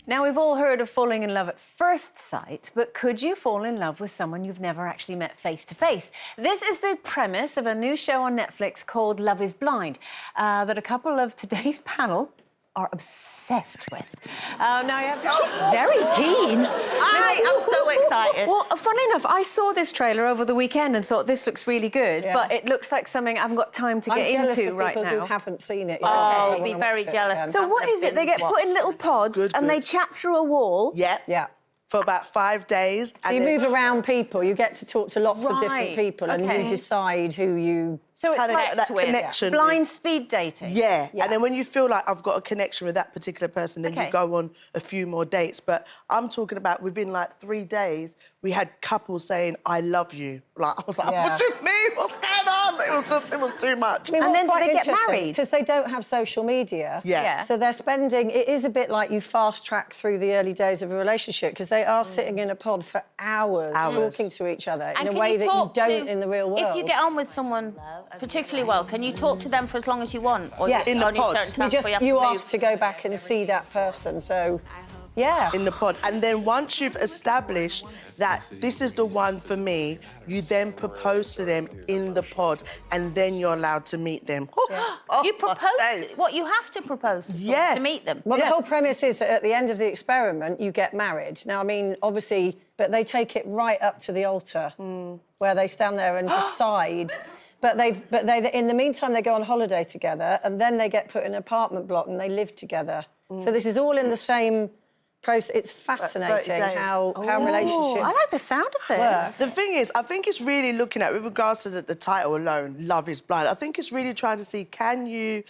Now, we've all heard of falling in love at first sight, but could you fall in love with someone you've never actually met face to face? This is the premise of a new show on Netflix called Love is Blind, that a couple of today's panel are obsessed with. She's very keen. I am so excited. Well, funny enough, I saw this trailer over the weekend and thought this looks really good, but it looks like something I haven't got time to get into right now. I'm jealous of people who haven't seen it yet. Oh, I'll be very jealous. So what is it? They get put in little pods and they chat through a wall. Yeah. For about 5 days. So you move around people, you get to talk to lots of different Right, people and you decide who you... So it's like that connection. blind speed dating. Yeah, and then when you feel like I've got a connection with that particular person, then you go on a few more dates. But I'm talking about within like 3 days, we had couples saying, "I love you." Like I was like, "What do you mean? What's going on?" It was too much. I mean, and then do quite they get interesting, married? because they don't have social media. Yeah. So they're spending... It is a bit like you fast-track through the early days of a relationship, because they are sitting in a pod for hours talking to each other in a way that you don't in the real world. If you get on with someone particularly well, can you talk to them for as long as you want? Or Yeah, in the pod. You ask to go back and see that person, so... Yeah. In the pod. And then once you've established that this is the one for me, you then propose to them in the pod and then you're allowed to meet them. You propose? What, you have to propose to someone to meet them? Well, the whole premise is that at the end of the experiment, you get married. Now, I mean, obviously, but they take it right up to the altar, where they stand there and decide... But in the meantime, they go on holiday together and then they get put in an apartment block and they live together. So this is all in the same... process. It's fascinating how relationships... I like the sound of this. The thing is, I think it's really looking at, with regards to the title alone, Love is Blind, I think it's really trying to see, can you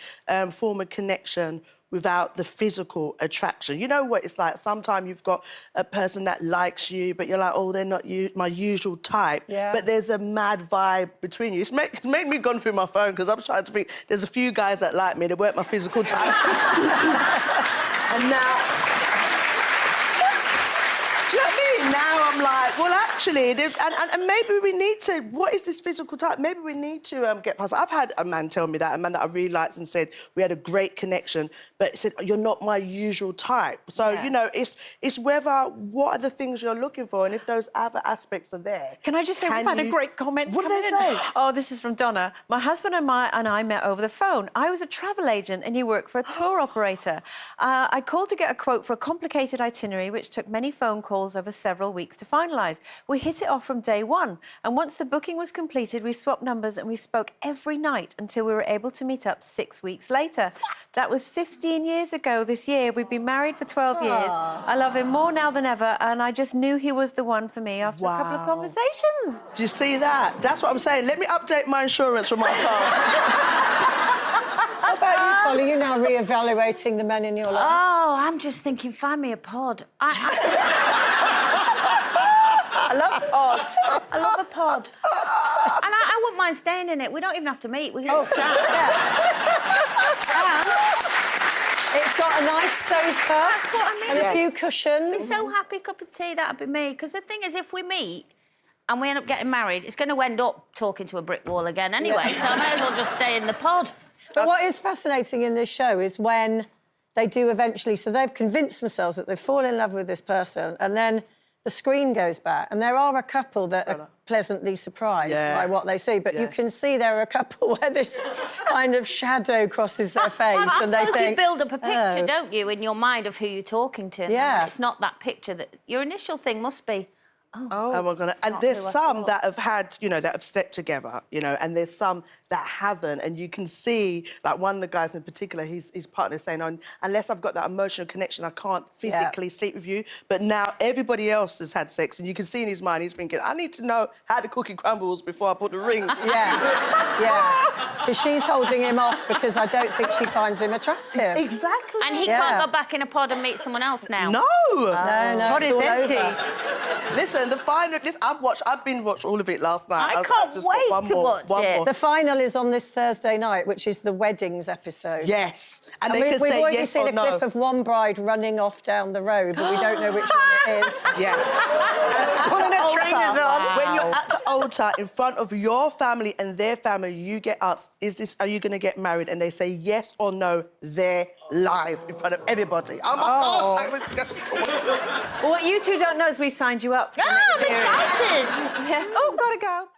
form a connection without the physical attraction? You know what it's like? Sometimes you've got a person that likes you, but you're like, oh, they're not my usual type. Yeah. But there's a mad vibe between you. It's made me gone through my phone, because I'm trying to think, there's a few guys that like me, they weren't my physical type. And now... Do you know what I mean? Now I'm like, well, actually, and maybe we need to... What is this physical type? Maybe we need to get past... I've had a man tell me that, a man that I really liked, and said we had a great connection, but said, you're not my usual type. So, you know, it's whether... What are the things you're looking for, and if those other aspects are there... Can I just say, we've had a great comment. What did they say? Oh, this is from Donna. My husband and I met over the phone. I was a travel agent and he worked for a tour operator. I called to get a quote for a complicated itinerary, which took many phone calls over several weeks to finalise. We hit it off from day one, and once the booking was completed, we swapped numbers and we spoke every night until we were able to meet up 6 weeks later. That was 15 years ago this year. We've been married for 12 years. I love him more now than ever, and I just knew he was the one for me after a couple of conversations. Do you see that? That's what I'm saying. Let me update my insurance from my phone. How about you, Polly? You're now re-evaluating the men in your life. Oh, I'm just thinking, find me a pod. I love pods. I love a pod. And I wouldn't mind staying in it. We don't even have to meet. We can chat. It's got a nice sofa. That's what I mean. And a few cushions. Be so happy, cup of tea, that'd be me. Because the thing is, if we meet and we end up getting married, it's going to end up talking to a brick wall again anyway, so I may as well just stay in the pod. But what is fascinating in this show is when they do eventually... So they've convinced themselves that they've fallen in love with this person, and then the screen goes back, and there are a couple that are pleasantly surprised by what they see, but you can see there are a couple where this kind of shadow crosses their face, and they think... you build up a picture, don't you, in your mind of who you're talking to. Yeah. It's not that picture that... Your initial thing must be... And there's some that have had, you know, that have slept together, you know, and there's some that haven't, and you can see, like one of the guys in particular, his partner saying, unless I've got that emotional connection, I can't physically sleep with you. But now everybody else has had sex, and you can see in his mind, he's thinking, I need to know how the cookie crumbles before I put the ring. Because she's holding him off because I don't think she finds him attractive. Exactly. And he can't go back in a pod and meet someone else now? No. No, Pod is empty. Listen, the final. Listen, I've been watched all of it last night. I can't just got wait one to more, watch one it. more. The final is on this Thursday night, which is the weddings episode. Yes, and And they we've can say already yes seen or a no. clip of one bride running off down the road, but we don't know which one it is. Yeah. And at Pulling the her trainers altar, on. when you're Wow. at the altar in front of your family and their family, you get asked, are you going to get married? And they say yes or no. They're live in front of everybody. Oh, my God. Well, what you two don't know is we've signed you up. For the Ah, next I'm series. excited. Yeah. Oh, gotta go.